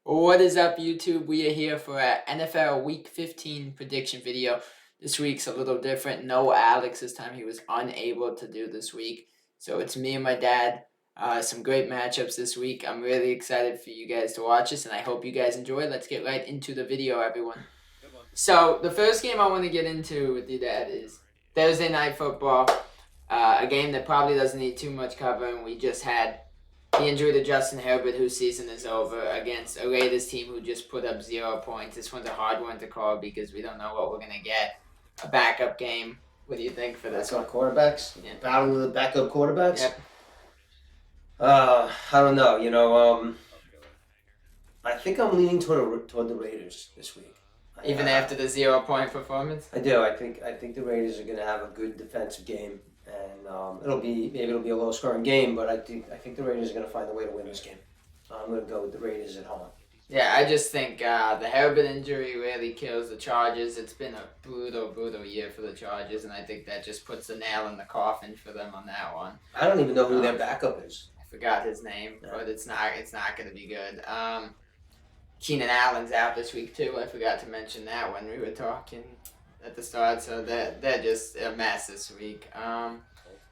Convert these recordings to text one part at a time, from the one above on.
What is up, YouTube? We are here for a NFL Week 15 prediction video. This week's a little different. No Alex this time. He was unable to do this week. So it's me and my dad. Some great matchups this week. I'm really excited for you guys to watch this, and I hope you guys enjoy. Let's get right into the video, everyone. So the first game I want to get into with you, Dad, is Thursday Night Football. A game that probably doesn't need too much covering. We just had the injury to Justin Herbert, whose season is over, against a Raiders team who just put up 0 points. This one's a hard one to call because we don't know what we're going to get. A backup game. What do you think for this one? Quarterbacks? Yeah. Battle of the backup quarterbacks? Yep. I don't know. I think I'm leaning toward the Raiders this week. Even after the 0 point performance? I do. I think the Raiders are going to have a good defensive game, and it'll be a low scoring game, but I think the Raiders are going to find a way to win this game. I'm going to go with the Raiders at home. Yeah, I just think the Herbert injury really kills the Chargers. It's been a brutal year for the Chargers, and I think that just puts a nail in the coffin for them on that one. I don't even know who their backup is. I forgot his name, but it's not going to be good. Keenan Allen's out this week too. I forgot to mention that when we were talking at the start. So they're just a mess this week. I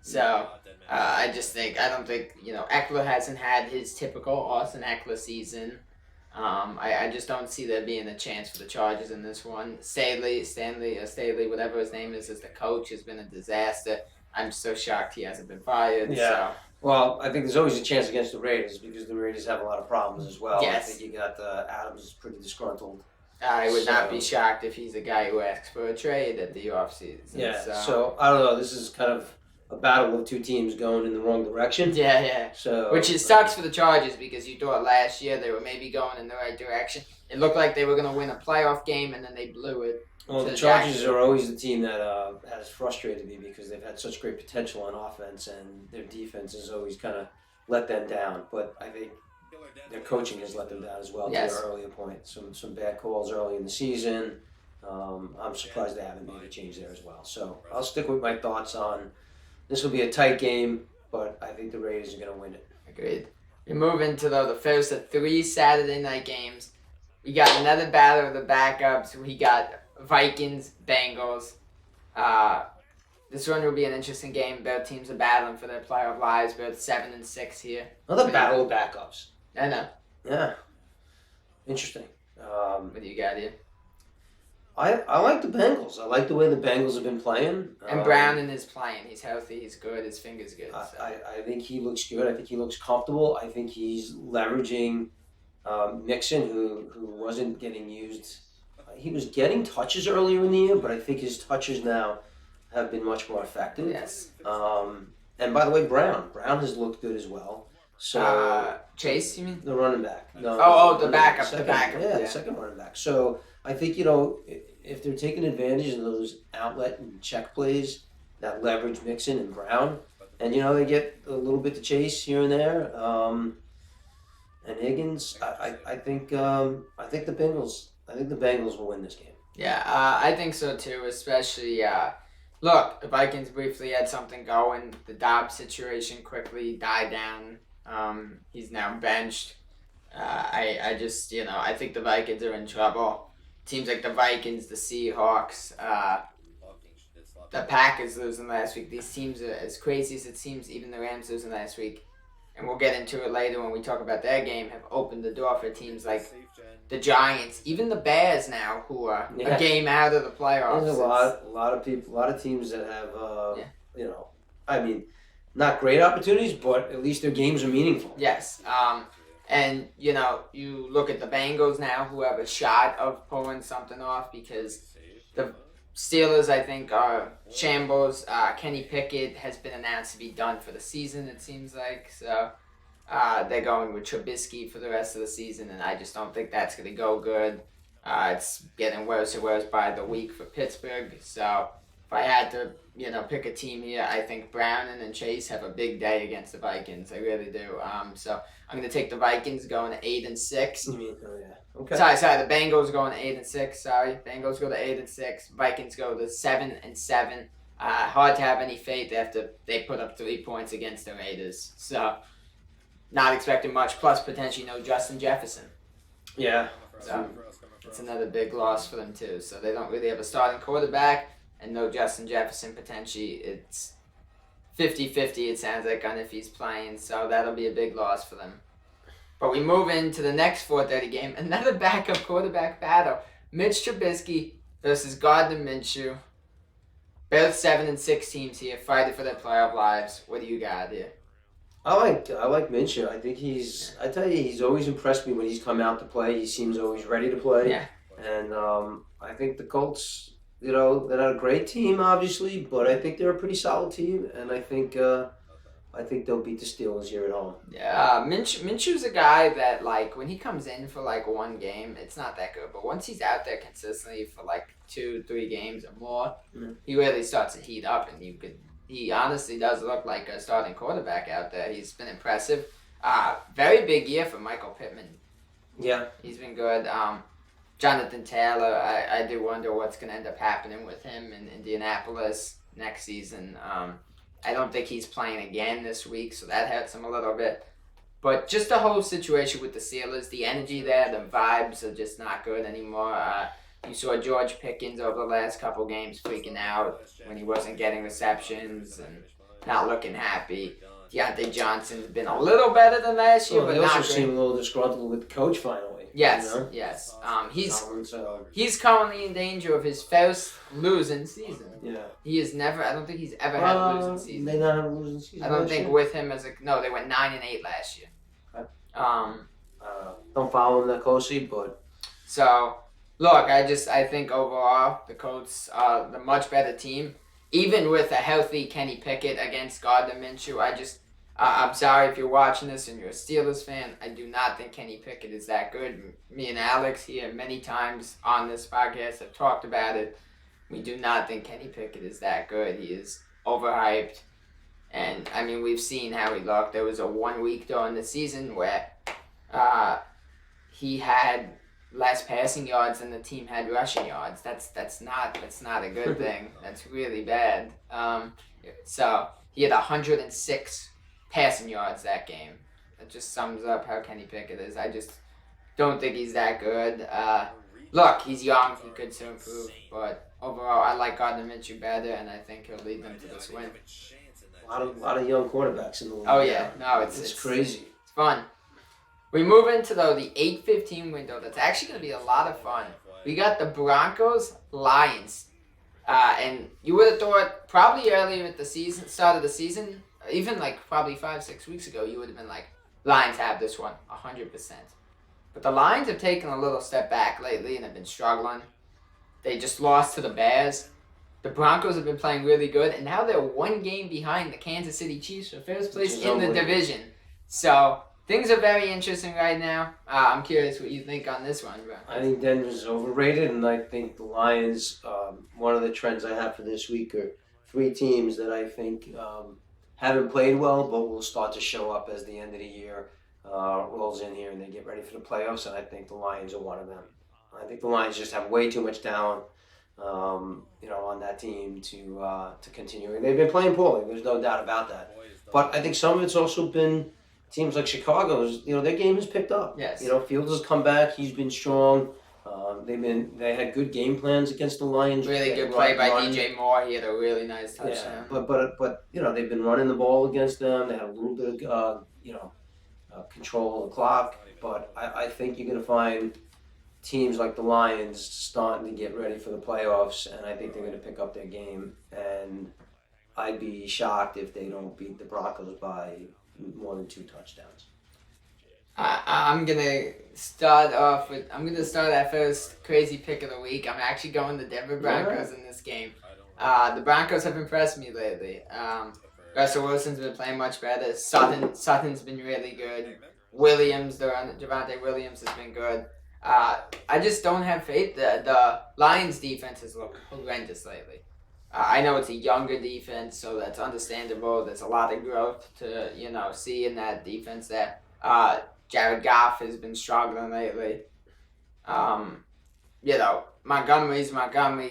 don't think Eckler hasn't had his typical Austin Eckler season. I just don't see there being a chance for the Chargers in this one. Staley, whatever his name is, as the coach, has been a disaster. I'm so shocked he hasn't been fired. Yeah. So. Well, I think there's always a chance against the Raiders because the Raiders have a lot of problems as well. Yes. I think you got Adams is pretty disgruntled. I would not be shocked if he's a guy who asks for a trade at the offseason. Yeah, so I don't know. This is kind of a battle of two teams going in the wrong direction. Yeah. So which sucks for the Chargers because you thought last year they were maybe going in the right direction. It looked like they were going to win a playoff game, and then they blew it. Well, the Chargers are always the team that has frustrated me because they've had such great potential on offense, and their defense has always kind of let them down. But I think their coaching has let them down as well. Yes. To an earlier point. Some bad calls early in the season. I'm surprised they haven't made a change there as well. So I'll stick with my thoughts on this will be a tight game, but I think the Raiders are going to win it. Agreed. We move into the first of 3 Saturday night games. We got another battle of the backups. We got Vikings, Bengals. This one will be an interesting game. Both teams are battling for their playoff lives. Both 7-6 here. Another battle of backups. I know. Yeah. Interesting. What do you got here? I like the Bengals. I like the way the Bengals have been playing. And Browning is playing. He's healthy. He's good. His finger's good. So. I think he looks good. I think he looks comfortable. I think he's leveraging Mixon, who wasn't getting used. He was getting touches earlier in the year, but I think his touches now have been much more effective. Yes. And by the way, Brown has looked good as well. So Chase, you mean? The running back. No. The backup. Yeah, the second running back. So I think if they're taking advantage of those outlet and check plays that leverage Mixon and Brown, and they get a little bit to Chase here and there, and Higgins, I think the Bengals will win this game. Yeah, I think so too. Especially, look, the Vikings briefly had something going. The Dobbs situation quickly died down. He's now benched. I just, I think the Vikings are in trouble. Teams like the Vikings, the Seahawks, the Packers losing last week. These teams are as crazy as it seems. Even the Rams losing last week. And we'll get into it later when we talk about their game, have opened the door for teams like the Giants, even the Bears now, who are a game out of the playoffs. There's a lot of people, a lot of teams that have, not great opportunities, but at least their games are meaningful. Yes. And, you look at the Bengals now, who have a shot of pulling something off because the Steelers, I think, are shambles. Kenny Pickett has been announced to be done for the season, it seems like. So they're going with Trubisky for the rest of the season, and I just don't think that's going to go good. It's getting worse and worse by the week for Pittsburgh. So if I had to, pick a team here, I think Browning and Chase have a big day against the Vikings. I really do. So I'm going to take the Vikings going to 8-6. You mean, oh yeah. Okay. Sorry. The Bengals going to 8-6. Sorry, Bengals go to 8-6. Vikings go to 7-7. Hard to have any faith after they put up 3 points against the Raiders. So, not expecting much. Plus, potentially no Justin Jefferson. Yeah. So it's another big loss for them too. So they don't really have a starting quarterback and no Justin Jefferson potentially. It's 50-50 it sounds like on if he's playing. So that'll be a big loss for them. But we move into the next 4:30 game, another backup quarterback battle. Mitch Trubisky versus Gardner Minshew. Both 7-6 teams here fighting for their playoff lives. What do you got here? I like Minshew. I think I tell you, he's always impressed me when he's come out to play. He seems always ready to play. Yeah. And I think the Colts, they're not a great team, obviously, but I think they're a pretty solid team, and I think they'll beat the Steelers here at home. Yeah, Minshew's a guy that, like, when he comes in for, like, one game, it's not that good. But once he's out there consistently for, like, 2-3 games or more, he really starts to heat up, and he honestly does look like a starting quarterback out there. He's been impressive. Very big year for Michael Pittman. Yeah. He's been good. Jonathan Taylor, I do wonder what's going to end up happening with him in Indianapolis next season. I don't think he's playing again this week, so that hurts him a little bit. But just the whole situation with the Steelers, the energy there, the vibes are just not good anymore. You saw George Pickens over the last couple games freaking out when he wasn't getting receptions and not looking happy. Deontay Johnson's been a little better than last year, Well, but they not also great. seem a little disgruntled with the coach finally. Yes, you know? yes. So, He's currently in danger of his first losing season. yeah. He has never. I don't think he's ever had a losing season. They not have a losing season. I don't last think year? with him as a no. They went 9-8 last year. Okay. Um. Don't follow them that closely, but So look, I think overall the Colts are the much better team. Even with a healthy Kenny Pickett against Gardner Minshew, I'm sorry if you're watching this and you're a Steelers fan. I do not think Kenny Pickett is that good. Me and Alex here many times on this podcast have talked about it. We do not think Kenny Pickett is that good. He is overhyped. And, I mean, we've seen how he looked. There was a 1 week during the season where he had less passing yards than the team had rushing yards. That's not a good thing. That's really bad. So he had 106 passing yards that game. That just sums up how Kenny Pickett is. I just don't think he's that good. Look, he's young. He could still improve. But overall, I like Gardner Minshew better, and I think he'll lead them to this win. a lot of young quarterbacks in the league. Oh, yeah. No, It's crazy. It's fun. We move into, though, the 8:15 window. That's actually going to be a lot of fun. We got the Broncos-Lions. And you would have thought probably earlier at the start of the season, even like probably 5-6 weeks ago, you would have been like, Lions have this one, 100%. But the Lions have taken a little step back lately and have been struggling. They just lost to the Bears. The Broncos have been playing really good, and now they're 1 game behind the Kansas City Chiefs for first place in the division. So things are very interesting right now. I'm curious what you think on this one, bro. I think Denver's overrated, and I think the Lions, one of the trends I have for this week are 3 teams that I think haven't played well, but will start to show up as the end of the year rolls in here and they get ready for the playoffs, and I think the Lions are one of them. I think the Lions just have way too much talent, on that team to continue. And they've been playing poorly. There's no doubt about that. But I think some of it's also been teams like Chicago's. Their game has picked up. Yes. Fields has come back. He's been strong. They had good game plans against the Lions. Really good play by DJ Moore. He had a really nice touchdown. Yeah, but they've been running the ball against them. They had a little bit of control of the clock. But I think you're going to find teams like the Lions starting to get ready for the playoffs, and I think they're going to pick up their game. And I'd be shocked if they don't beat the Broncos by more than 2 touchdowns. I'm gonna start that first crazy pick of the week. I'm actually going the Denver Broncos in this game. The Broncos have impressed me lately. Russell Wilson's been playing much better. Sutton's been really good. Javonte Williams has been good. I just don't have faith. The Lions defense has looked horrendous lately. I know it's a younger defense, so that's understandable. There's a lot of growth to see in that defense there. Jared Goff has been struggling lately. Montgomery.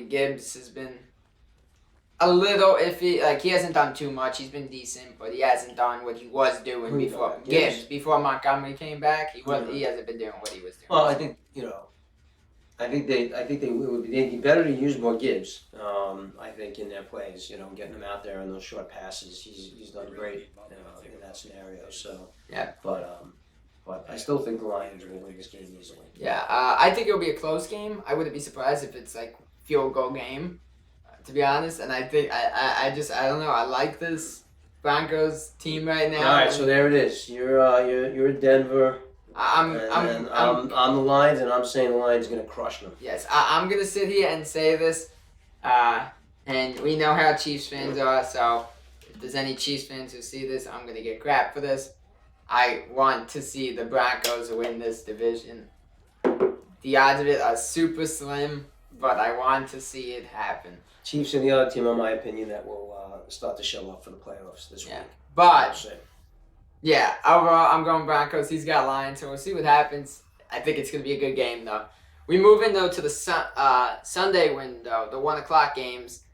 Gibbs has been a little iffy. Like, he hasn't done too much. He's been decent, but he hasn't done what he was doing Who you before. got, Gibbs, Gibbs? before Montgomery came back, he Yeah. hasn't been doing what he was doing. Well, I think it would be, they'd be better to use more Gibbs. I think in their plays, getting him out there in those short passes, he's done great in that scenario. So Yeah. But I still think the Lions will win this game easily. Yeah, I think it'll be a close game. I wouldn't be surprised if it's like field goal game, to be honest. And I think I don't know. I like this Broncos team right now. All right, so there it is. You're in Denver. I'm on the Lions, and I'm saying the Lions are gonna crush them. Yes, I'm gonna sit here and say this, and we know how Chiefs fans are. So if there's any Chiefs fans who see this, I'm gonna get crap for this. I want to see the Broncos win this division. The odds of it are super slim, but I want to see it happen. Chiefs are the other team, in my opinion, that will start to show up for the playoffs this week. But yeah, overall, I'm going Broncos. He's got Lions, so we'll see what happens. I think it's going to be a good game, though. We move in, though, to the Sunday window, the 1 o'clock games.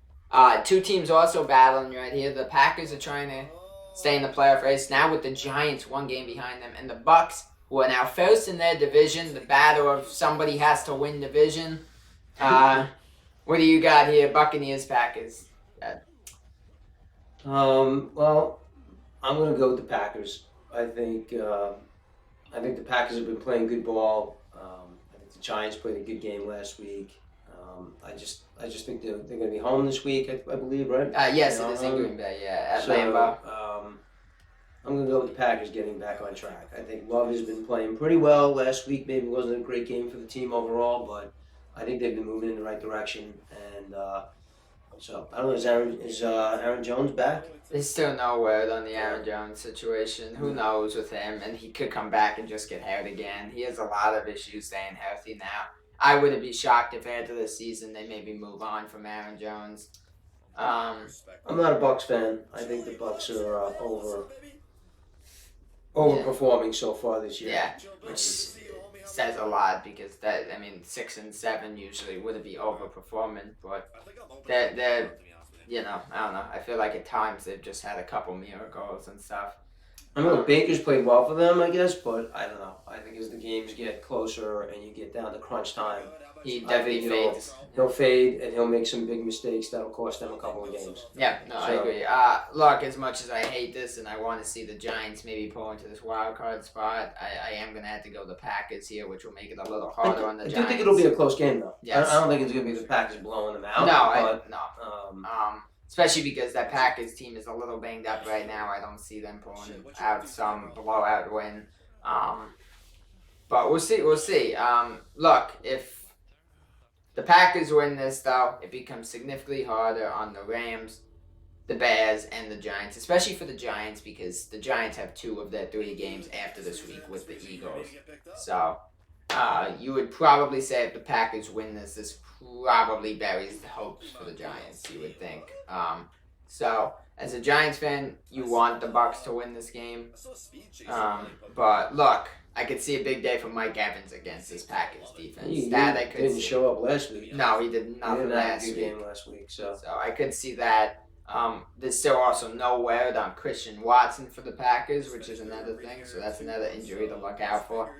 Two teams also battling right here. The Packers are trying to stay in the playoff race now with the Giants 1 game behind them. And the Bucs, who are now first in their division, the battle of somebody has to win division. What do you got here, Buccaneers, Packers? Well, I'm going to go with the Packers. I think the Packers have been playing good ball. I think the Giants played a good game last week. I just think they're going to be home this week, I believe, right? Yes, it is in Green Bay, at Lambeau. I'm going to go with the Packers getting back on track. I think Love has been playing pretty well last week. Maybe it wasn't a great game for the team overall, but I think they've been moving in the right direction. And so, I don't know, is Aaron Jones back? There's still no word on the Aaron Jones situation. Who knows with him? And he could come back and just get hurt again. He has a lot of issues staying healthy now. I wouldn't be shocked if after the season they maybe move on from Aaron Jones. I'm not a Bucs fan. I think the Bucs are overperforming so far this year. Yeah, which says a lot because 6 and 7 usually wouldn't be overperforming, but they're I don't know. I feel like at times they've just had a couple miracles and stuff. I mean, Baker's played well for them, I guess, but I don't know. I think as the games get closer and you get down to crunch time, he definitely fades. He'll fade and he'll make some big mistakes that'll cost them a couple of games. Yeah, no, I agree. Look, as much as I hate this and I want to see the Giants maybe pull into this wild card spot, I am going to have to go the Packers here, which will make it a little harder on the Giants. I do think it'll be a close game, though. Yes. I don't think it's going to be the Packers blowing them out. No. Especially because that Packers team is a little banged up right now. I don't see them pulling out some blowout win. But we'll see. Look, if the Packers win this, though, it becomes significantly harder on the Rams, the Bears, and the Giants, especially for the Giants because the Giants have 2 of their 3 games after this week with the Eagles. So you would probably say if the Packers win this probably buries the hopes for the Giants, you would think. So as a Giants fan, you want the Bucs to win this game. But look, I could see a big day for Mike Evans against this Packers defense. He didn't show up last week. No, he did nothing last week. Game last week, so I could see that. There's still also no word on Christian Watson for the Packers, which is another thing. So that's another injury to look out for.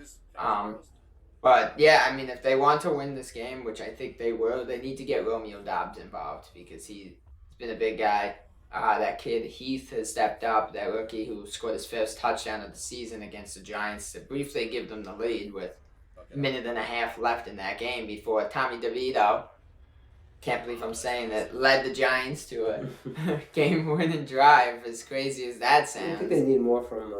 But yeah, I mean, if they want to win this game, which I think they will, they need to get Romeo Doubs involved because he's been a big guy. That kid Heath has stepped up, that rookie who scored his first touchdown of the season against the Giants to briefly give them the lead with a minute and a half left in that game before Tommy DeVito, can't believe I'm saying it, led the Giants to a game-winning drive, as crazy as that sounds. I think they need more from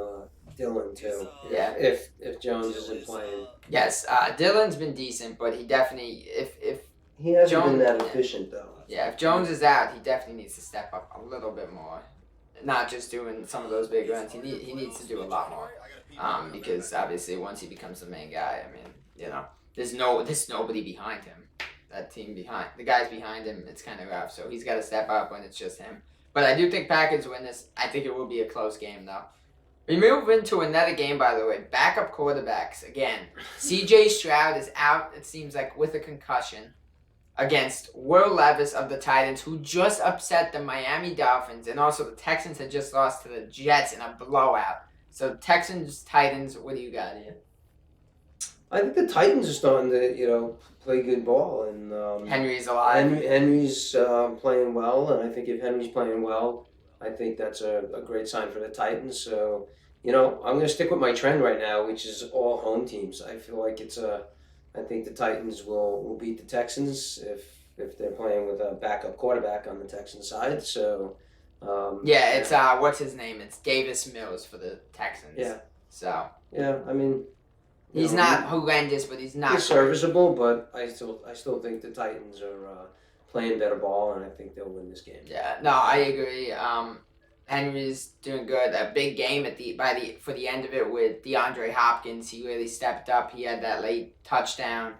Dillon, too. Yeah. If Jones isn't playing. Yes, Dillon's been decent, but he definitely, if he hasn't been that efficient, though. Yeah, if Jones is out, he definitely needs to step up a little bit more. Not just doing some of those big runs. He needs to do a lot more. Because obviously once he becomes the main guy, I mean, there's nobody behind him. That team behind the guys behind him, it's kind of rough. So he's got to step up when it's just him. But I do think Packers win this. I think it will be a close game though. We move into another game, by the way. Backup quarterbacks again. C.J. Stroud is out. It seems like with a concussion. against Will Levis of the Titans, who just upset the Miami Dolphins, and also the Texans had just lost to the Jets in a blowout. So Texans, Titans, what do you got here? I think the Titans are starting to, play good ball, and Henry's alive. Henry's playing well, and I think if Henry's playing well, I think that's a great sign for the Titans. So, I'm going to stick with my trend right now, which is all home teams. I feel like I think the Titans will beat the Texans if they're playing with a backup quarterback on the Texans side. So, it's what's his name? It's Davis Mills for the Texans. Yeah. So. Yeah, I mean. He's not horrendous, but he's not. He's serviceable, but I still think the Titans are playing better ball, and I think they'll win this game. Yeah, no, I agree. Henry's doing good. A big game for the end of it with DeAndre Hopkins. He really stepped up. He had that late touchdown,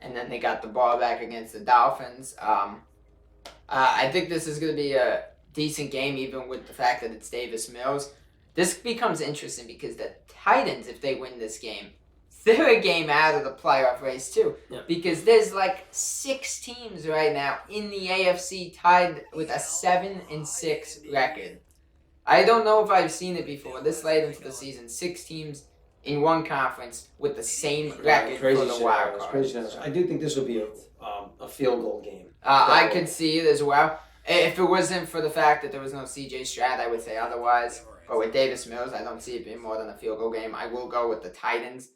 and then they got the ball back against the Dolphins. I think this is going to be a decent game, even with the fact that it's Davis Mills. This becomes interesting because the Titans, if they win this game, they're a game out of the playoff race too. Yeah. Because there's like 6 teams right now in the AFC tied with a 7-6 record. I don't know if I've seen it before. This late into the season, 6 teams in one conference with the same record for the wild card. Crazy. I do think this will be a field goal game. I could see it as well. If it wasn't for the fact that there was no CJ Stroud, I would say otherwise. But with Davis Mills, I don't see it being more than a field goal game. I will go with the Titans.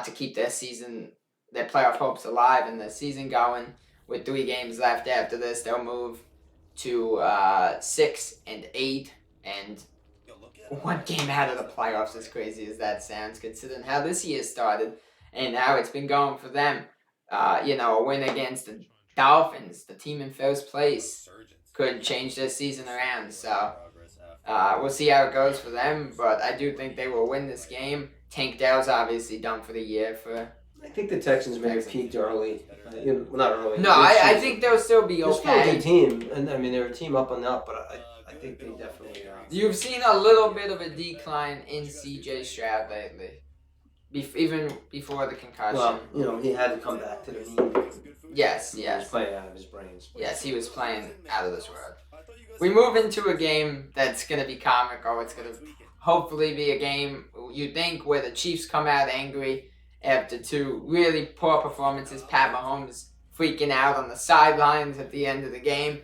To keep their playoff hopes alive and the season going. With 3 games left after this, they'll move to 6-8 and 1 game out of the playoffs. As crazy as that sounds, considering how this year started and how it's been going for them. A win against the Dolphins, the team in first place, could change their season around. So we'll see how it goes for them, but I do think they will win this game. Tank Dell's obviously done for the year. I think the Texans may have peaked early. Not early. No, I think they'll still be okay. They're still a good team, and I mean they're a team up and up, but I think they definitely. You've seen a little bit of a decline in CJ Stroud lately, even before the concussion. Well, he had to come back to the knee. Yes. He was playing out of his brains. Yes, he was playing out of this world. We move into a game that's going to be comical. It's going to hopefully be a game, you think, where the Chiefs come out angry after 2 really poor performances. Pat Mahomes freaking out on the sidelines at the end of the game.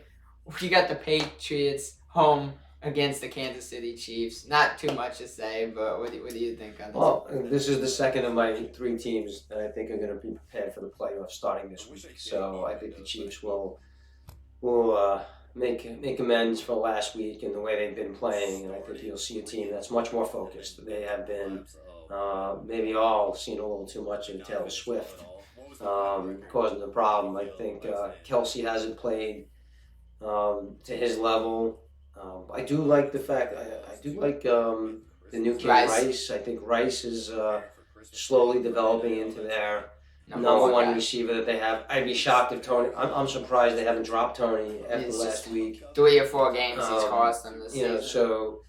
We got the Patriots home against the Kansas City Chiefs. Not too much to say, but what do you think on this? Well, this is the second of my 3 teams that I think are going to be prepared for the playoffs starting this week. So I think the Chiefs will make amends for last week and the way they've been playing, and I think you'll see a team that's much more focused. They have been maybe all seen a little too much of Taylor Swift causing the problem. I think Kelsey hasn't played to his level. I do like the fact I do like the new kid Rice. I think Rice is slowly developing into their number one receiver that they have. I'd be shocked if Tony. I'm surprised they haven't dropped Tony after last week. 3 or 4 games he's cost them this season. So.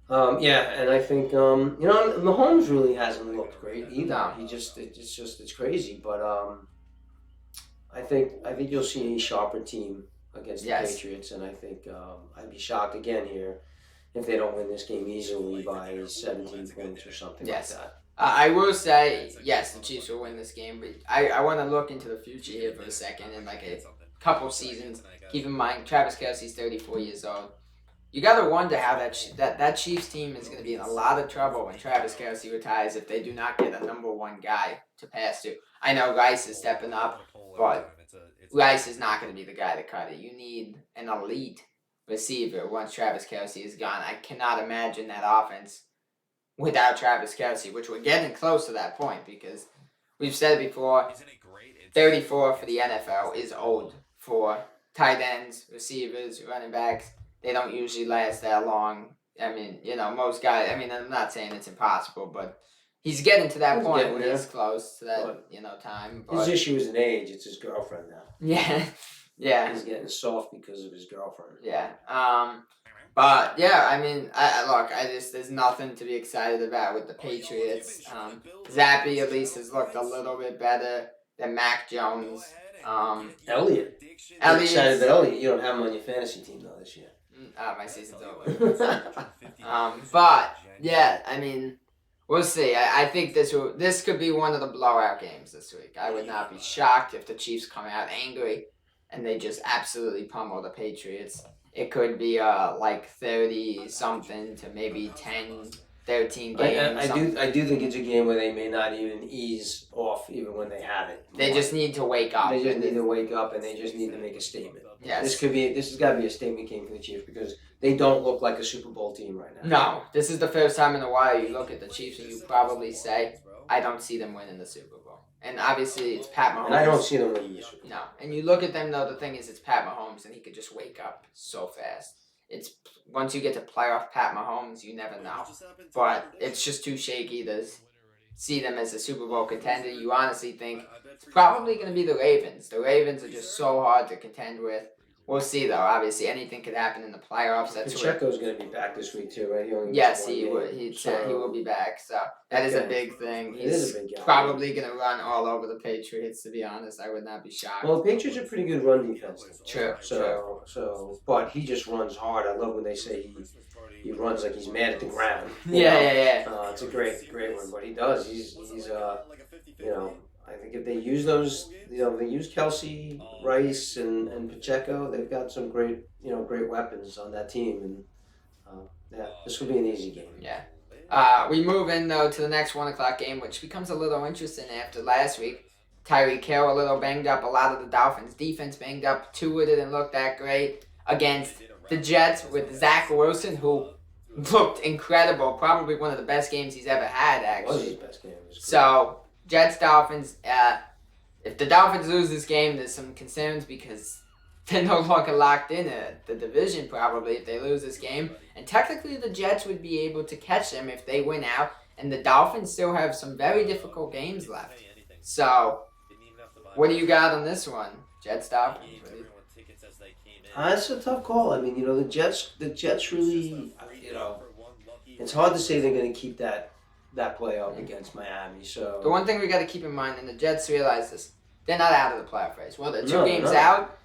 And I think Mahomes really hasn't looked great either. No. It's crazy, but I think you'll see a sharper team against the Patriots, and I think I'd be shocked again here if they don't win this game easily by 17 points or something like that. I will say, yes, the Chiefs will win this game, but I want to look into the future here for a second. In like a couple seasons, keep in mind, Travis Kelce's 34 years old. You got to wonder how that Chiefs team is going to be in a lot of trouble when Travis Kelce retires if they do not get a number 1 guy to pass to. I know Rice is stepping up, but Rice is not going to be the guy to cut it. You need an elite receiver once Travis Kelce is gone. I cannot imagine that offense without Travis Kelce, which we're getting close to that point because we've said it before, 34 for the NFL is old for tight ends, receivers, running backs. They don't usually last that long. I mean, most guys, I'm not saying it's impossible, but he's getting to that point when he's close to that, time. But his issue isn't age, it's his girlfriend now. Yeah. He's getting soft because of his girlfriend. Yeah. But yeah, there's nothing to be excited about with the Patriots. Zappy at least has looked a little bit better than Mac Jones. Elliott. Elliott. Excited about Elliott. You don't have him on your fantasy team though this year. My season's over. But yeah, I mean, we'll see. I think this could be one of the blowout games this week. I would not be shocked if the Chiefs come out angry and they just absolutely pummel the Patriots. It could be like 30 something to maybe 10, 13 games. I do think it's a game where they may not even ease off even when they have it. They just need to wake up. They just need to wake up and they just need to make a statement. Yes. This has got to be a statement game for the Chiefs because they don't look like a Super Bowl team right now. No, this is the first time in a while you look at the Chiefs and you probably say, I don't see them winning the Super Bowl. And obviously it's Pat Mahomes. And I don't see them winning the Super Bowl. No, and you look at them though. The thing is, it's Pat Mahomes, and he could just wake up so fast. It's once you get to playoff Pat Mahomes, you never know. But it's just too shaky to see them as a Super Bowl contender. You honestly think it's probably going to be the Ravens. The Ravens are just so hard to contend with. We'll see though. Obviously, anything could happen in the playoffs. Pacheco's going to be back this week too, right? He will be back. So that is a big thing. He's a big guy. probably going to run all over the Patriots. To be honest, I would not be shocked. Well, the Patriots are pretty good run defense. True. But he just runs hard. I love when they say he runs like he's mad at the ground. Yeah. It's a great one. But he does. He's I think if they use those, they use Kelsey, Rice, and Pacheco, they've got some great weapons on that team, and this will be an easy game. Yeah. We move in though to the next 1:00 game, which becomes a little interesting after last week. Tyreek Hill a little banged up. A lot of the Dolphins' defense banged up. Tua didn't look that great against the Jets with Zach Wilson, who looked incredible. Probably one of the best games he's ever had, actually. It was his best game. So, Jets-Dolphins, if the Dolphins lose this game, there's some concerns because they're no longer locked in the division probably if they lose this game. And technically the Jets would be able to catch them if they win out. And the Dolphins still have some very difficult games left. So, what do you got on this one? Jets-Dolphins? It's a tough call. I mean, the Jets really, it's hard to say they're going to keep that playoff against Miami. So the one thing we got to keep in mind, and the Jets realize this, they're not out of the playoff race. Well, they're two games out.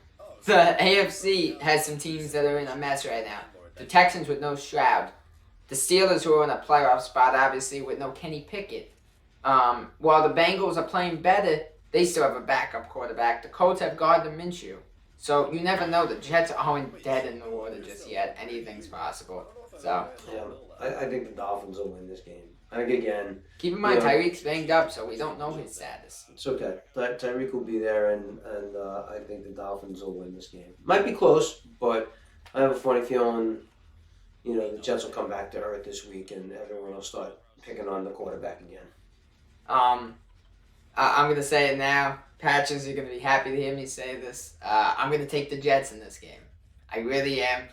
The AFC has some teams that are in a mess right now. The Texans with no Stroud. The Steelers who are in a playoff spot, obviously, with no Kenny Pickett. While the Bengals are playing better, they still have a backup quarterback. The Colts have Gardner Minshew. So you never know. The Jets aren't dead in the water just yet. Anything's possible. So yeah, I think the Dolphins will win this game. I think again. Keep in mind, Tyreek's banged up, so we don't know his status. It's okay. Tyreek will be there, and I think the Dolphins will win this game. Might be close, but I have a funny feeling, the Jets will come back to earth this week, and everyone will start picking on the quarterback again. I'm gonna say it now. Patches, you're gonna be happy to hear me say this. I'm gonna take the Jets in this game. I really am.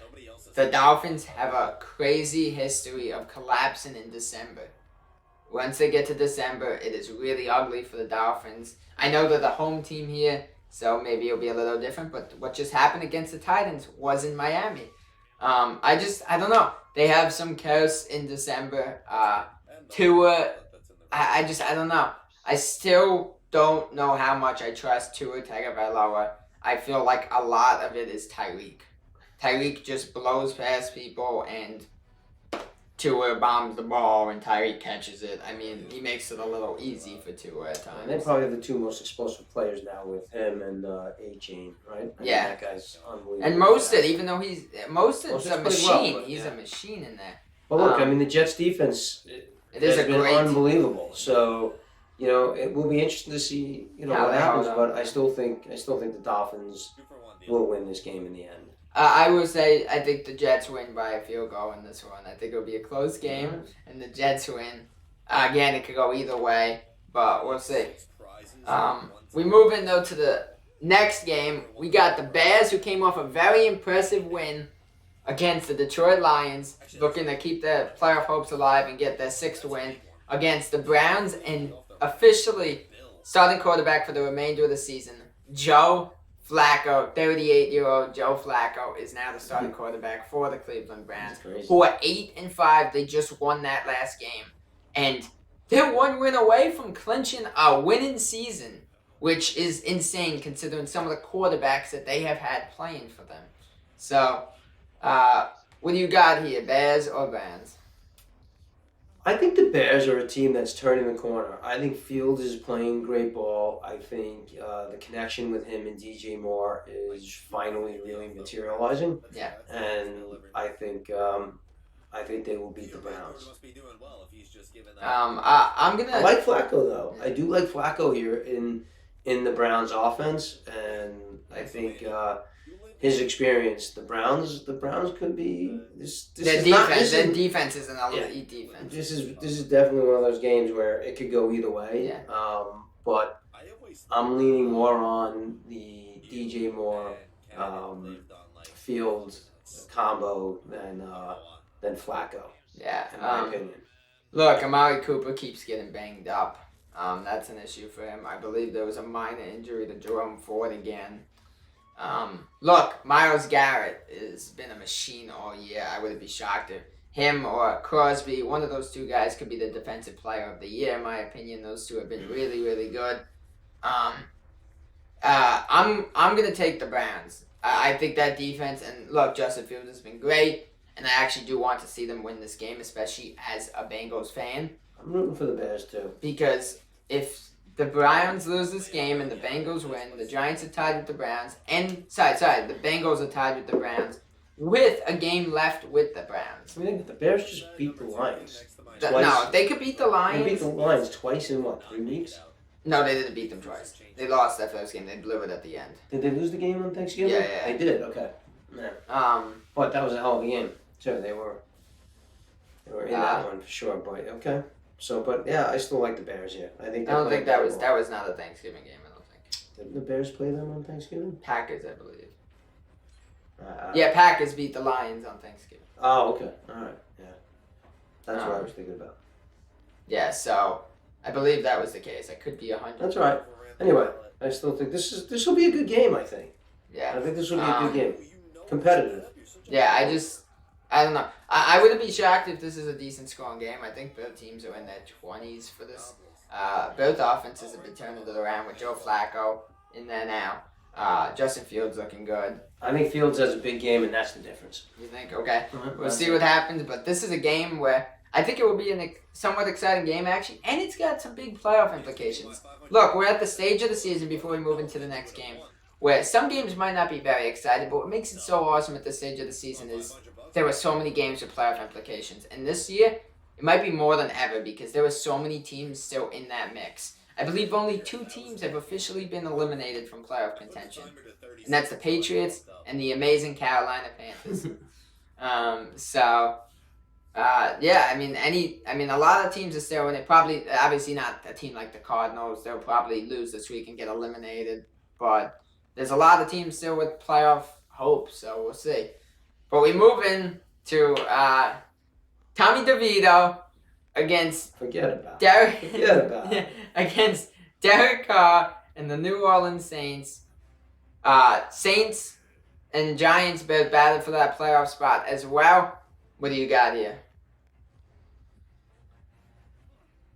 The Dolphins have a crazy history of collapsing in December. Once they get to December, it is really ugly for the Dolphins. I know they're the home team here, so maybe it'll be a little different, but what just happened against the Titans was in Miami. I don't know. They have some curse in December. Tua, I don't know. I still don't know how much I trust Tua Tagovailoa. I feel like a lot of it is Tyreek. Tyreek just blows past people and Tua bombs the ball and Tyreek catches it. I mean, he makes it a little easy for Tua at times. And they probably have the two most explosive players now with him and A-Chain, right? Yeah. That guy's unbelievable. And Mostert, even though Mostert's a machine. Well, he's a machine in there. Well, look, the Jets' defense has been unbelievable. So, it will be interesting to see, what happens. But I still think the Dolphins will win this game in the end. I will say I think the Jets win by a field goal in this one. I think it'll be a close game, and the Jets win. Again, it could go either way, but we'll see. We move in, though, to the next game. We got the Bears, who came off a very impressive win against the Detroit Lions, looking to keep their playoff hopes alive and get their 6th win against the Browns, and officially starting quarterback for the remainder of the season, Joe Flacco, 38-year-old Joe Flacco, is now the starting quarterback for the Cleveland Browns, who are 8-5. They just won that last game, and they're one win away from clinching a winning season which is insane considering some of the quarterbacks that they have had playing for them. So, what do you got here, Bears or Browns? I think the Bears are a team that's turning the corner. I think Fields is playing great ball. I think the connection with him and DJ Moore is finally really materializing. Yeah. And I think they will beat the Browns. I'm gonna. I like Flacco though. I do like Flacco here in the Browns offense, and I think his experience. The Browns could be this. Their Is defense. not, this Their is- defense is an Yeah. elite defense. This is definitely one of those games where it could go either way. Yeah. But I'm leaning more on the DJ Moore Fields combo than Flacco, Yeah. in my opinion. Look, Amari Cooper keeps getting banged up. That's an issue for him. I believe there was a minor injury to Jerome Ford again. Look, Myles Garrett has been a machine all year. I wouldn't be shocked if him or Crosby, one of those two guys, could be the defensive player of the year. In my opinion, those two have been really, really good. I'm gonna take the Browns. I think that defense, and look, Justin Fields has been great, and I actually do want to see them win this game, especially as a Bengals fan, I'm rooting for the Bears too. because if the Browns lose this game and the Bengals win, the Giants are tied with the Browns, and the Bengals are tied with the Browns with a game left with the Browns. I mean, the Bears just beat the Lions. No, if they could beat the They Lions. beat the Lions twice in what, 3 weeks? No, they didn't beat them twice. They lost that first game. They blew it at the end. Did they lose the game on Thanksgiving? Yeah. They did. Okay. Yeah. But that was a hell of a game too. They were in that one for sure. But okay. So, but yeah, I still like the Bears here. I think. I don't think that was that. not a Thanksgiving game. I don't think. Didn't the Bears play them on Thanksgiving? Packers, I believe. Uh, Yeah, Packers beat the Lions on Thanksgiving. Oh, okay. All right. Yeah. That's what I Um, was thinking about. Yeah, so I believe that was the case. I could be 100. That's right. Anyway, I still think this will be a good game. I think. Yeah. I think this will be a good game. Competitive. Yeah, I don't know. I wouldn't be shocked if this is a decent scoring game. I think both teams are in their 20s for this. Both offenses have been turning it around with Joe Flacco in there now. Justin Fields looking good. I think Fields has a big game, and that's the difference. You think? Okay. We'll That's see it. what happens, but this is a game where I think it will be a somewhat exciting game, actually, and it's got some big playoff implications. Look, we're at the stage of the season before we move into the next game, where some games might not be very exciting, but what makes it so awesome at this stage of the season is there were so many games with playoff implications. And this year, it might be more than ever because there were so many teams still in that mix. I believe only 2 teams have officially been eliminated from playoff contention, and that's the Patriots and the amazing Carolina Panthers. Yeah, I mean, a lot of teams are still in it. Probably, obviously not a team like the Cardinals. They'll probably lose this week and get eliminated. But there's a lot of teams still with playoff hope, so we'll see. But we move in to Tommy DeVito against Forget about it. Derek about it. against Derek Carr and the New Orleans Saints. Saints and Giants both battled for that playoff spot as well. What do you got here?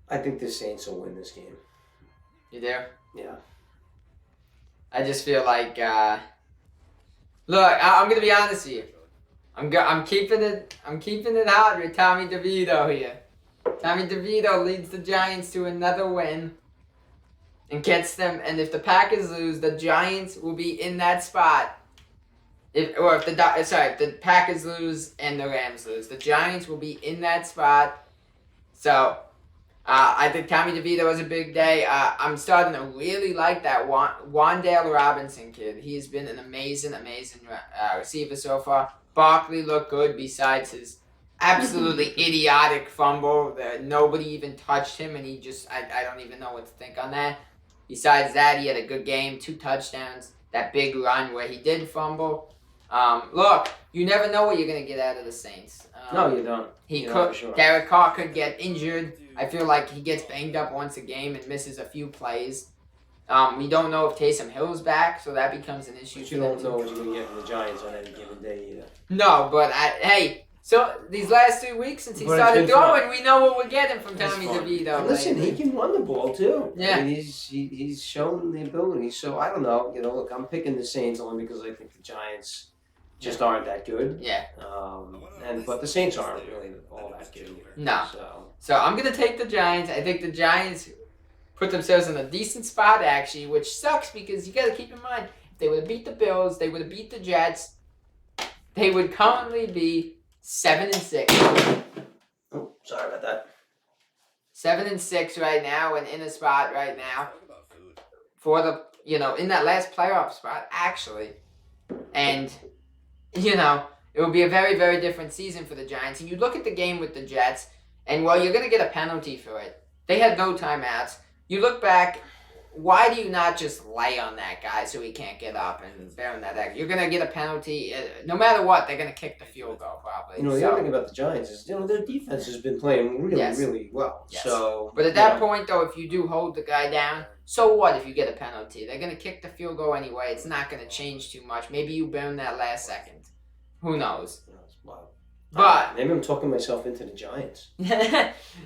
I think the Saints will win this game. You do? Yeah. I just feel like, look, I'm gonna be honest with you. I'm keeping it hot with Tommy DeVito here. Tommy DeVito leads the Giants to another win, and gets them. And if the Packers lose, the Giants will be in that spot. If the Packers lose and the Rams lose, the Giants will be in that spot. So, I think Tommy DeVito has a big day. I'm starting to really like that Wan'Dale Robinson kid. He's been an amazing receiver so far. Barkley looked good besides his absolutely idiotic fumble that nobody even touched him, and he just, I don't even know what to think on that. Besides that, he had a good game, 2 touchdowns, that big run where he did fumble. Look, you never know what you're going to get out of the Saints. No, you don't. Derek Carr could get injured. I feel like he gets banged up once a game and misses a few plays. We don't know if Taysom Hill's back, so that becomes an issue. But you don't know what you're going to get from the Giants on any given day either. No, but hey, So these last 3 weeks since he But it's started been fun. throwing, we know what we're getting from It's Tommy fun. DeVito. And listen, lately. he can run the ball too. Yeah. I mean, he's shown the ability. So I don't know. You know, look, I'm picking the Saints only because I think the Giants just aren't that good. Yeah. But the Saints aren't really all that good either. No. So So I'm gonna take the Giants. I think the Giants put themselves in a decent spot actually, which sucks because you got to keep in mind if they would have beat the Bills, they would have beat the Jets. They would currently be 7-6. oh, sorry about that. 7-6 right now, and in a spot right now for the in that last playoff spot actually, and it will be a very, very different season for the Giants. And you look at the game with the Jets, and well, you're gonna get a penalty for it. They had no timeouts. You look back. Why do you not just lay on that guy so he can't get up and bear that egg? You're gonna get a penalty. No matter what, they're gonna kick the field goal probably. The other thing about the Giants is their defense has been playing really, Yes. really well. Yes. So, But at that point, though, if you do hold the guy down, so what if you get a penalty? They're gonna kick the field goal anyway. It's not gonna change too much. Maybe you burn that last second. Who knows? But maybe I'm talking myself into the Giants.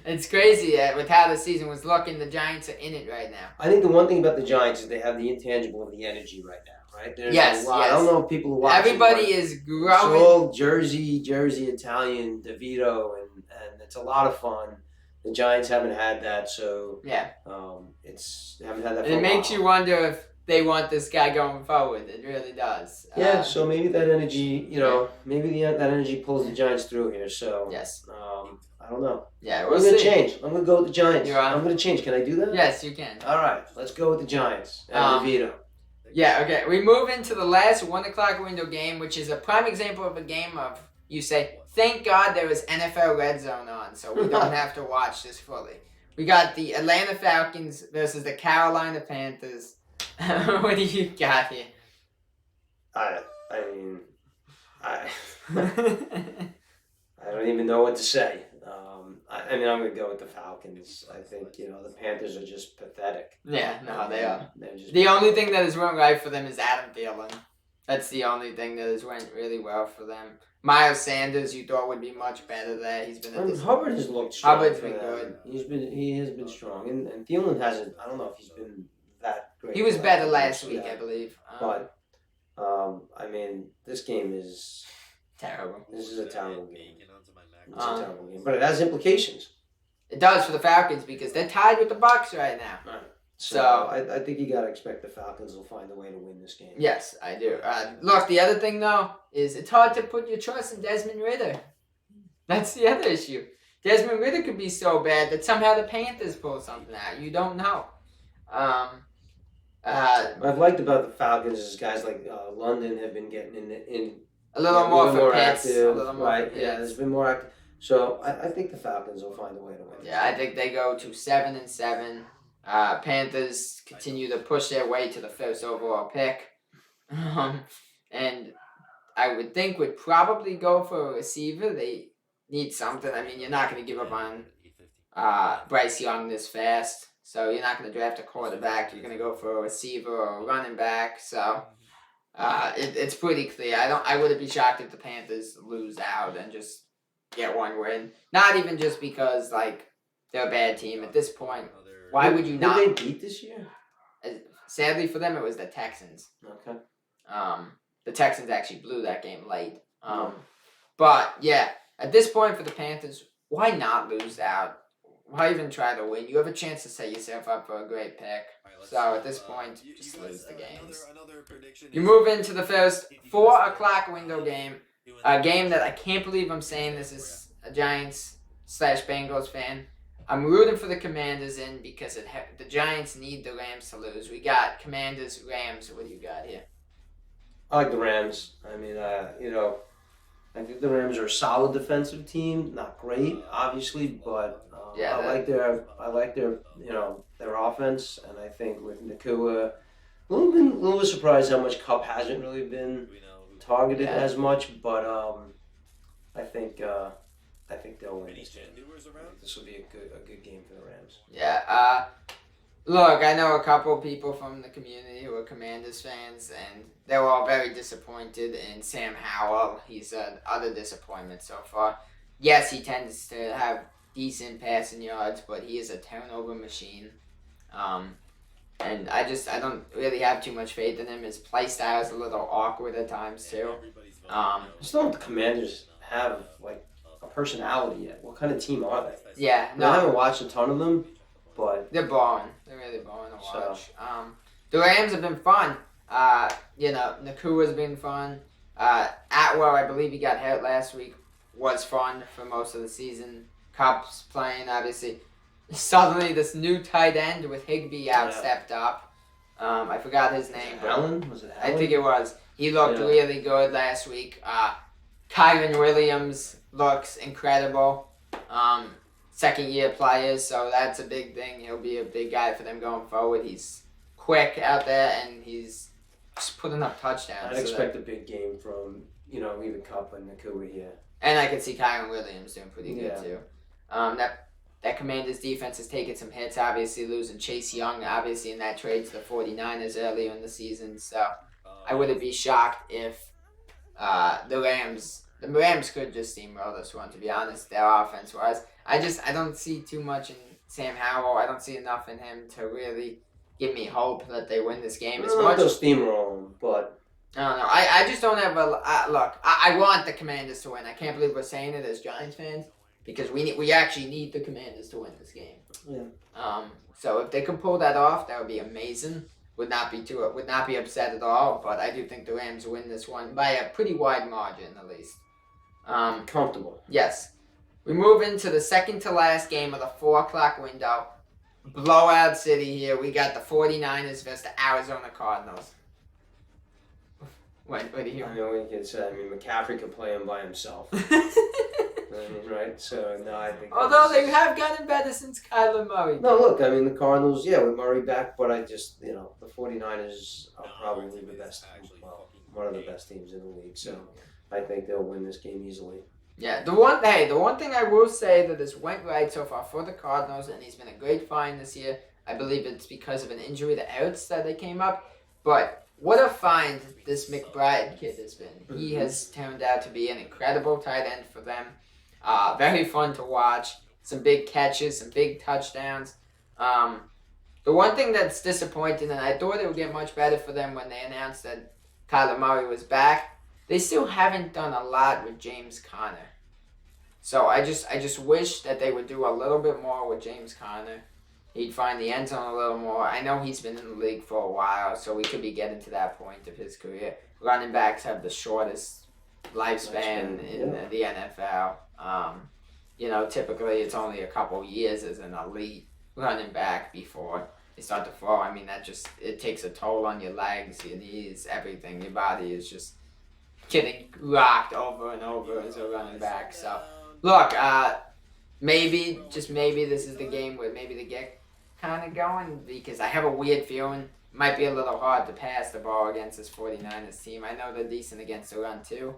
it's crazy with how the season was looking. The Giants are in it right now. I think the one thing about the Giants is they have the intangible of the energy right now, right? There's Yes, a lot. yes. I don't know if people are watching. Everybody but is it's growing. all Jersey Italian, DeVito, and it's a lot of fun. The Giants haven't had that, so Yeah. they haven't had that. And For it a makes while. you wonder if they want this guy going forward. It really does. Yeah, so maybe that energy, that energy pulls the Giants through here. So Yes. I don't know. Yeah, I'm we'll gonna see. change. I'm gonna go with the Giants. You're on? I'm gonna change. Can I do that? Yes, you can. All right, let's go with the Giants and DeVito. Yeah, okay. We move into the last 1 o'clock window game, which is a prime example of a game of, you say, thank God there was NFL Red Zone on, so we don't have to watch this fully. We got the Atlanta Falcons versus the Carolina Panthers. What do you got here? I don't even know what to say. I'm gonna go with the Falcons. I think the Panthers are just pathetic. Yeah, no, they are. They're just The only thing that has went right for them is Adam Thielen. That's the only thing that has went really well for them. Miles Sanders, you thought would be much better there. He's been at this. Hubbard has looked strong. Hubbard's for been them. good. He has been strong, and Thielen hasn't. I don't know if he's been that great. He was the better few last weeks, week, yeah. I believe. But this game is. Terrible. This is a terrible game. It's Um, a terrible game, but it has implications. It does for the Falcons because they're tied with the Bucks right now. So I think you gotta expect the Falcons will find a way to win this game. Yes, I do. Look, the other thing though is it's hard to put your trust in Desmond Ridder. That's the other issue. Desmond Ridder could be so bad that somehow the Panthers pull something out. You don't know. What I've liked about the Falcons is guys like London have been getting in A little more for Pitts. active, A little more right? for Yeah, Pitts. there's been more active. So I think the Falcons will find a way to win. Yeah, I think they go to 7-7. Panthers continue to push their way to the first overall pick. And I would think would probably go for a receiver. They need something. I mean, you're not going to give up on Bryce Young this fast. So you're not going to draft a quarterback. You're going to go for a receiver or a running back. So it's pretty clear. I wouldn't be shocked if the Panthers lose out and just get one win. Not even just because they're a bad team at this point. Why would you Who not? they beat this year? Sadly for them, it was the Texans. Okay. The Texans actually blew that game late. But yeah, at this point for the Panthers, why not lose out? Why even try to win? You have a chance to set yourself up for a great pick. So at this point, just lose the games. You move into the first 4 o'clock window game. A game that I can't believe I'm saying this is a Giants/Bengals fan. I'm rooting for the Commanders in because the Giants need the Rams to lose. We got Commanders, Rams. What do you got here? I like the Rams. I mean, I think the Rams are a solid defensive team. Not great, obviously, but I like their their offense, and I think with Nakua, a little bit surprised how much Kupp hasn't really been targeted as much, but I think they'll win this game. This will be a good game for the Rams. Yeah. Look, I know a couple people from the community who are Commanders fans, and they were all very disappointed in Sam Howell. He's an utter disappointment so far. Yes, he tends to have decent passing yards, but he is a turnover machine. Um, and I don't really have too much faith in him. His play style is a little awkward at times too. I just don't know if the Commanders have like a personality yet. What kind of team are they? Yeah, I haven't no, watched a ton of them, but they're boring. They're really boring to So- watch. The Rams have been fun. Nakua's been fun. Atwell, I believe he got hurt last week, was fun for most of the season. Cup's playing, obviously. Suddenly, this new tight end with Higbee out Yeah. stepped up. I forgot his name, but Allen was it? I Allen? think it was. He looked Yeah. really good last week. Kyron Williams looks incredible. Second year players, so that's a big thing. He'll be a big guy for them going forward. He's quick out there and he's just putting up touchdowns. I'd expect a big game from even Cup and Nakua here. And I could see Kyron Williams doing pretty good Yeah. too. That Commanders defense has taken some hits, obviously losing Chase Young, obviously in that trade to the 49ers earlier in the season. So I wouldn't be shocked if the Rams could just steamroll this one, to be honest, their offense wise. I don't see too much in Sam Howell. I don't see enough in him to really give me hope that they win this game. I As don't know if much they'll steamroll them, but I don't know. I just don't have a look. I want the Commanders to win. I can't believe we're saying it as Giants fans because we actually need the Commanders to win this game. Yeah. So if they could pull that off, that would be amazing. Would not be upset at all. But I do think the Rams win this one by a pretty wide margin, at least. Comfortable. Yes. We move into the second to last game of the 4 o'clock window. Blowout city here. We got the 49ers versus the Arizona Cardinals. What do you I mean, what you can say. I mean, McCaffrey can play him by himself. Right? So, no, I think... Although they have gotten better since Kyler Murray. No, look, I mean, the Cardinals, with Murray back, but I just, the 49ers are probably the best, one of the best teams in the league. So, I think they'll win this game easily. Yeah, the one thing I will say that has went right so far for the Cardinals, and he's been a great find this year. I believe it's because of an injury to Ertz that they came up. But what a find this McBride kid has been. Mm-hmm. He has turned out to be an incredible tight end for them. Very fun to watch. Some big catches, some big touchdowns. The one thing that's disappointing, and I thought it would get much better for them when they announced that Kyler Murray was back, they still haven't done a lot with James Conner. So I just wish that they would do a little bit more with James Conner. He'd find the end zone a little more. I know he's been in the league for a while, so we could be getting to that point of his career. Running backs have the shortest lifespan in the NFL. Typically it's only a couple years as an elite running back before they start to fall. I mean, it takes a toll on your legs, your knees, everything. Your body is just getting rocked over and over as a running back. So, look, maybe this is the game where maybe they get kind of going, because I have a weird feeling it might be a little hard to pass the ball against this 49ers team. I know they're decent against the run too,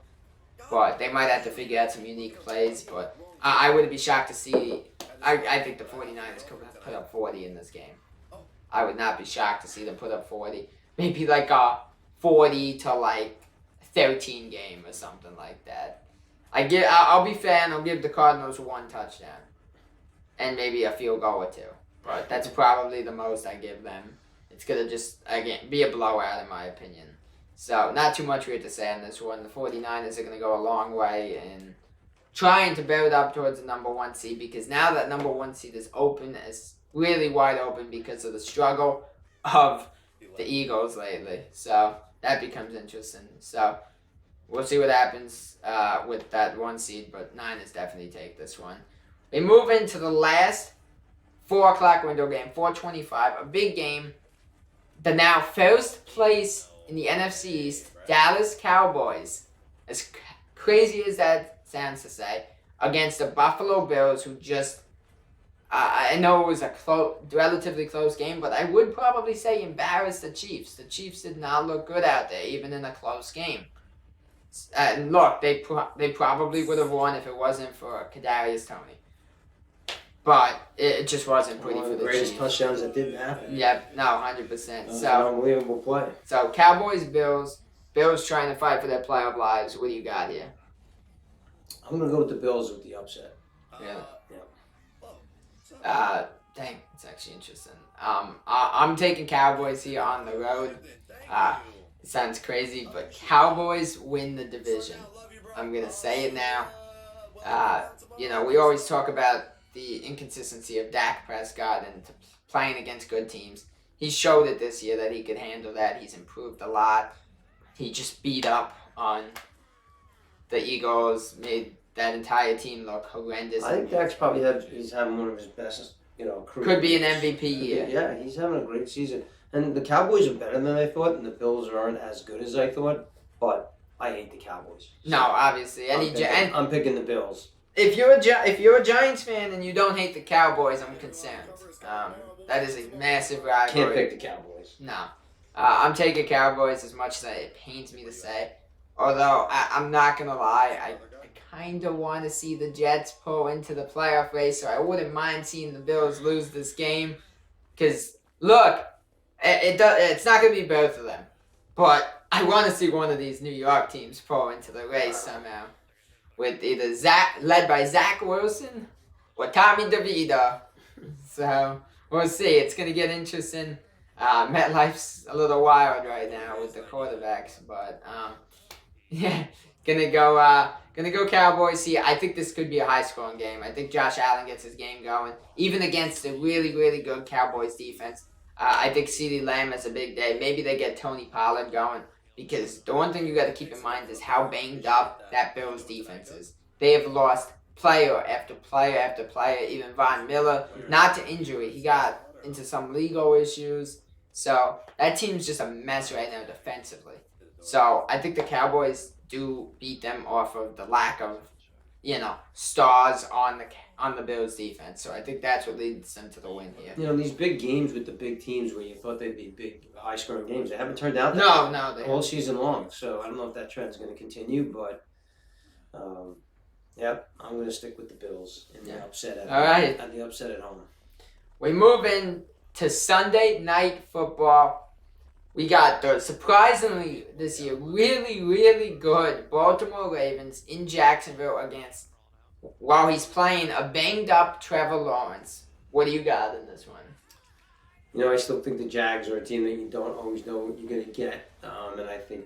but they might have to figure out some unique plays. But I wouldn't be shocked to see, I think the 49ers could put up 40 in this game. I would not be shocked to see them put up 40. Maybe like a 40 to 13 game or something like that. I'll be fair and I'll give the Cardinals 1 touchdown and maybe a field goal or 2. But that's probably the most I give them. It's gonna just be a blowout in my opinion. So not too much weird to say on this one. The 49ers are gonna go a long way in trying to build up towards the number 1 seed, because now that number 1 seed is open, it's really wide open because of the struggle of the Eagles lately. So that becomes interesting. So we'll see what happens with that 1 seed, but Niners definitely take this one. We move into the last 4 o'clock window game, 4:25, a big game. The now first place in the NFC East, Dallas Cowboys, as crazy as that sounds to say, against the Buffalo Bills, who just, I know it was a relatively close game, but I would probably say embarrassed the Chiefs. The Chiefs did not look good out there, even in a close game. And look, they probably would have won if it wasn't for Kadarius Toney. but it just wasn't pretty One for of the the greatest Chiefs. touchdowns that didn't happen. Yep, no, 100%. An So unbelievable play. Cowboys, Bills. Bills trying to fight for their playoff lives. What do you got here? I'm gonna go with the Bills with the upset. Yeah. Yeah. Dang, it's actually interesting. I'm taking Cowboys here on the road. It sounds crazy, but Cowboys win the division. I'm gonna say it now. We always talk about the inconsistency of Dak Prescott and playing against good teams. He showed it this year that he could handle that. He's improved a lot. He just beat up on the Eagles, made that entire team look horrendous. I think Dak's probably he's having one of his best, career. Could be an MVP year. Yeah, he's having a great season. And the Cowboys are better than I thought, and the Bills aren't as good as I thought. But I hate the Cowboys. So No, obviously. I'm picking the Bills. If you're a Giants fan and you don't hate the Cowboys, I'm concerned. That is a massive rivalry. Can't pick the Cowboys. No. I'm taking Cowboys as much as it pains me to say. Although, I'm not going to lie, I kind of want to see the Jets pull into the playoff race, so I wouldn't mind seeing the Bills lose this game. Because, look, it's not going to be both of them. But I want to see one of these New York teams pull into the race somehow. With either led by Zach Wilson or Tommy DeVito. So, we'll see. It's going to get interesting. MetLife's a little wild right now with the quarterbacks, but yeah, gonna go Cowboys here. I think this could be a high-scoring game. I think Josh Allen gets his game going, even against a really, really good Cowboys defense. I think CeeDee Lamb has a big day. Maybe they get Tony Pollard going, because the one thing you got to keep in mind is how banged up that Bills defense is. They have lost player after player after player. Even Von Miller, not to injury, he got into some legal issues. So that team's just a mess right now defensively. So I think the Cowboys do beat them off of the lack of, stars on the Bills defense. So I think that's what leads them to the win here. These big games with the big teams where you thought they'd be big, high-scoring games, they haven't turned out that No, way all season long. So I don't know if that trend's going to continue, but I'm going to stick with the Bills in the upset. All right. And the upset at home. We move in to Sunday Night Football. We got the surprisingly this year really, really good Baltimore Ravens in Jacksonville against, while he's playing, a banged up Trevor Lawrence. What do you got in this one? I still think the Jags are a team that you don't always know what you're going to get. And I think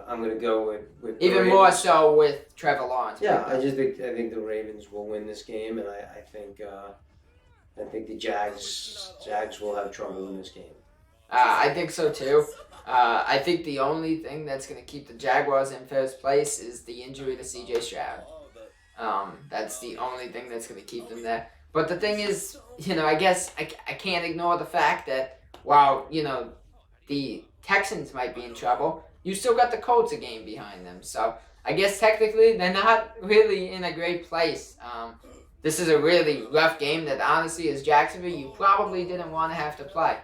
I'm going to go with even Ravens. more so with Trevor Lawrence. Yeah, I think the Ravens will win this game, and I think the Jags will have trouble in this game. I think so too. I think the only thing that's going to keep the Jaguars in first place is the injury to C.J. Stroud. That's the only thing that's going to keep them there. But the thing is, I guess I can't ignore the fact that while, the Texans might be in trouble, you still got the Colts a game behind them. So I guess technically they're not really in a great place. This is a really rough game that honestly, as Jacksonville, you probably didn't want to have to play.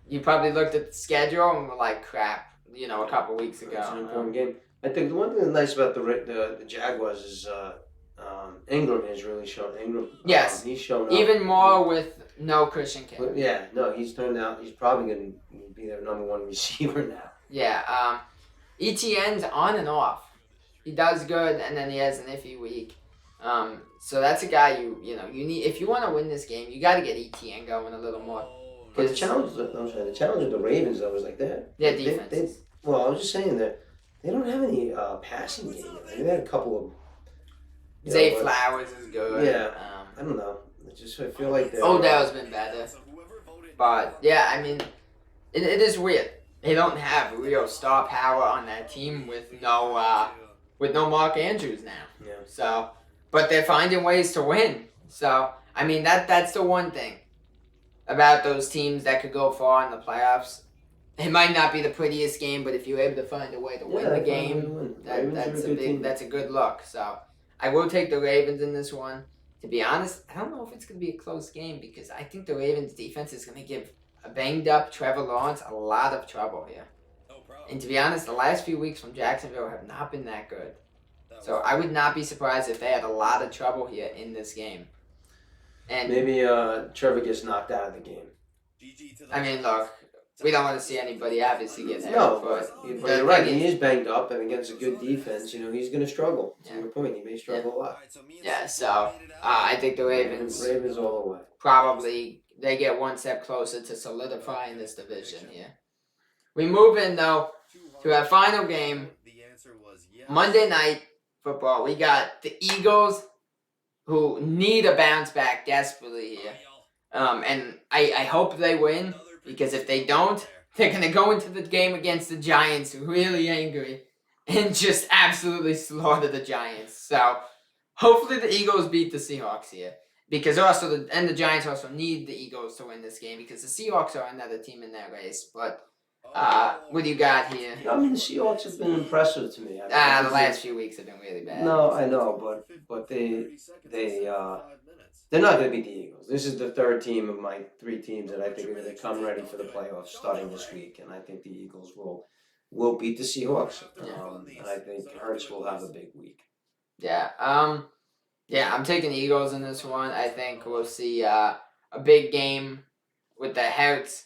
You probably looked at the schedule and were like, crap, a couple weeks ago. It's an important game. I think the one thing that's nice about the Jaguars is Ingram has really shown. Yes. He's shown up. Even more with no Christian Kirk. Yeah, no, he's turned out, he's probably going to be their number one receiver now. Yeah, ETN's on and off. He does good, and then he has an iffy week. So that's a guy you need. If you want to win this game, you got to get ETN going a little more. But the challenge with the Ravens though is like that. Their defense. I was just saying that they don't have any passing game. They had a couple of. Zay Flowers is good. Yeah. I don't know. I feel like Odell's been better. But yeah, I mean, it is weird. They don't have real star power on that team with no Mark Andrews now. Yeah. So, but they're finding ways to win. So I mean that's the one thing about those teams that could go far in the playoffs. It might not be the prettiest game, but if you're able to find a way to win the game, that's a good look. So I will take the Ravens in this one. To be honest, I don't know if it's going to be a close game because I think the Ravens defense is going to give a banged up Trevor Lawrence a lot of trouble here. And to be honest, the last few weeks from Jacksonville have not been that good. So I would not be surprised if they had a lot of trouble here in this game. And maybe Trevor gets knocked out of the game. I mean, look, we don't want to see anybody obviously get hurt. No, but but you're right. He is banged up, and against a good defense, he's going to struggle. To your point, he may struggle a lot. Yeah, so I think the Ravens all the way. probably they get one step closer to solidifying this division here. We move in though to our final game, Monday Night Football. We got the Eagles, who need a bounce back desperately here. And I hope they win, because if they don't, they're going to go into the game against the Giants really angry and just absolutely slaughter the Giants. So hopefully the Eagles beat the Seahawks here, because the Giants also need the Eagles to win this game, because the Seahawks are another team in that race. But what do you got here? I mean, the Seahawks have been impressive to me. The last few weeks have been really bad. No, I know, but they're not going to beat the Eagles. This is the third team of my three teams that I think are going to come ready for the playoffs starting this week, and I think the Eagles will beat the Seahawks. And I think Hurts will have a big week. Yeah. I'm taking the Eagles in this one. I think we'll see a big game with the Hertz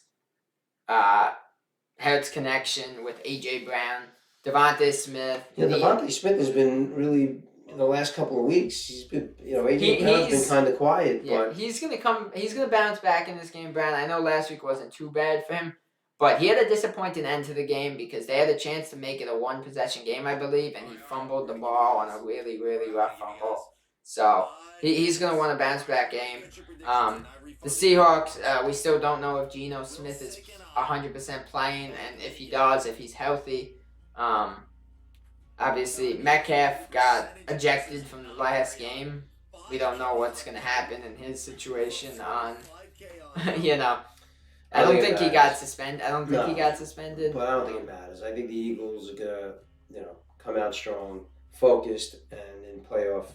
connection with A.J. Brown, Devontae Smith. Yeah, Devontae Smith has been really, in the last couple of weeks, he's been, A.J. Brown's been kind of quiet. Yeah, but he's going to bounce back in this game, Brown. I know last week wasn't too bad for him, but he had a disappointing end to the game because they had a chance to make it a one-possession game, I believe, and he fumbled the ball on a really, really rough fumble. So he's going to want a bounce-back game. The Seahawks, we still don't know if Geno Smith is 100% playing, and if he does, if he's healthy. Obviously, Metcalf got ejected from the last game. We don't know what's going to happen in his situation on, I don't think he got suspended. He got suspended. But I don't think it matters. I think the Eagles are going to, come out strong, focused, and in playoff,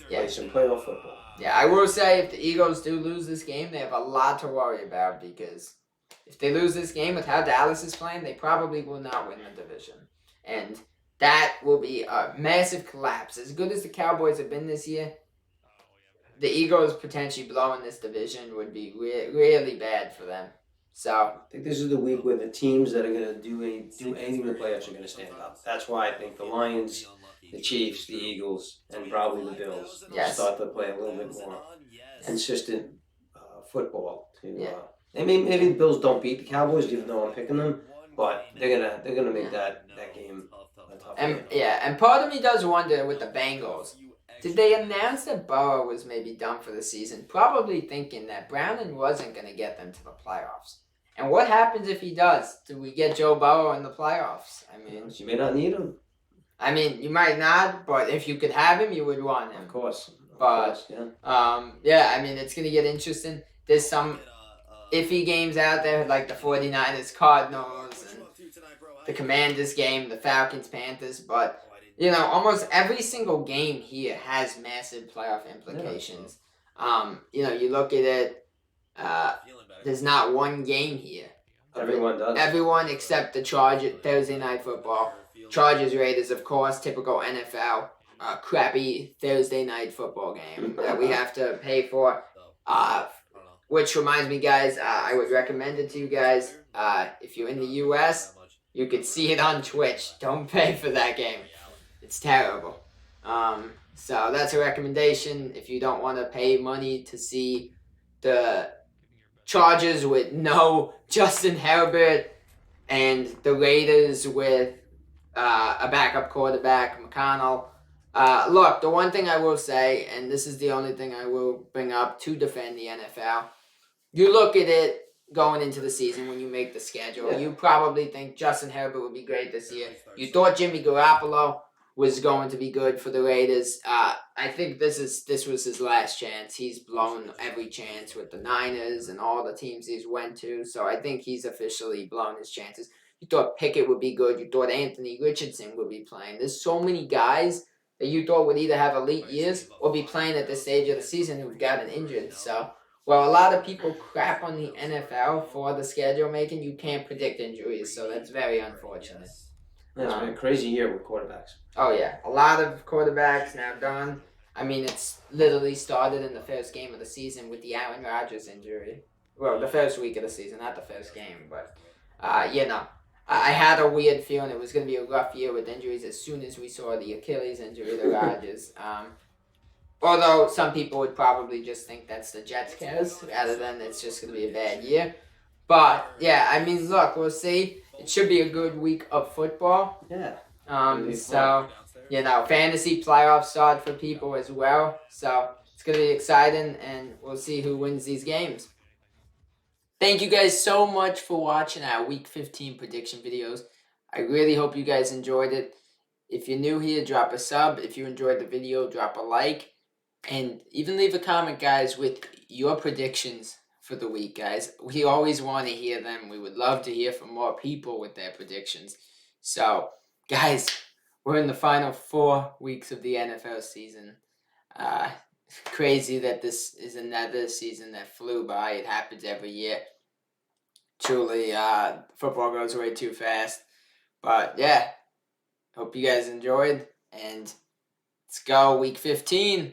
play some playoff football. Yeah, I will say if the Eagles do lose this game, they have a lot to worry about, because if they lose this game with how Dallas is playing, they probably will not win the division. And that will be a massive collapse. As good as the Cowboys have been this year, the Eagles potentially blowing this division would be really bad for them. So I think this is the week where the teams that are going to do anything in the playoffs are going to stand up. That's why I think the Lions, the Chiefs, the Eagles, and probably the Bills start to play a little bit more consistent football. Maybe the Bills don't beat the Cowboys, even though I'm picking them, but they're gonna make that game a tough game. And part of me does wonder with the Bengals, did they announce that Burrow was maybe done for the season, probably thinking that Browning wasn't going to get them to the playoffs? And what happens if he does? Do we get Joe Burrow in the playoffs? I mean, you may not need him. I mean, you might not, but if you could have him, you would want him. Of course. I mean, it's going to get interesting. There's some iffy games out there, like the 49ers, Cardinals, and the Commanders game, the Falcons, Panthers, but almost every single game here has massive playoff implications. You look at it, there's not one game here. Everyone does. Everyone except the Chargers, Thursday Night Football. Chargers, Raiders, of course, typical NFL, crappy Thursday Night Football game that we have to pay for. Which reminds me, guys, I would recommend it to you guys. If you're in the U.S., you could see it on Twitch. Don't pay for that game. It's terrible. So that's a recommendation if you don't want to pay money to see the Chargers with no Justin Herbert and the Raiders with a backup quarterback, McConnell. Look, the one thing I will say, and this is the only thing I will bring up to defend the NFL, you look at it going into the season when you make the schedule. You probably think Justin Herbert would be great this year. You thought Jimmy Garoppolo was going to be good for the Raiders. I think this was his last chance. He's blown every chance with the Niners and all the teams he's went to. So I think he's officially blown his chances. You thought Pickett would be good. You thought Anthony Richardson would be playing. There's so many guys that you thought would either have elite years or be playing at this stage of the season who've gotten injured. So while a lot of people crap on the NFL for the schedule making, you can't predict injuries. So that's very unfortunate. It's been a crazy year with quarterbacks. Oh, yeah. A lot of quarterbacks now done. I mean, it's literally started in the first game of the season with the Aaron Rodgers injury. Well, the first week of the season, not the first game, but you know, I had a weird feeling it was going to be a rough year with injuries as soon as we saw the Achilles injury to Rodgers. Although some people would probably just think that's the Jets' case rather than it's just going to be a bad year. But yeah, I mean, look, we'll see. It should be a good week of football. Yeah. So you know, fantasy playoffs start for people as well. So it's gonna be exciting, and we'll see who wins these games. Thank you guys so much for watching our Week 15 prediction videos. I really hope you guys enjoyed it. If you're new here, drop a sub. If you enjoyed the video, drop a like. And even leave a comment, guys, with your predictions for the week, guys. We always want to hear them. We would love to hear from more people with their predictions. So, guys, we're in the final 4 weeks of the NFL season. Crazy that this is another season that flew by. It happens every year. Truly, football goes way too fast. But yeah, hope you guys enjoyed. And let's go, week 15.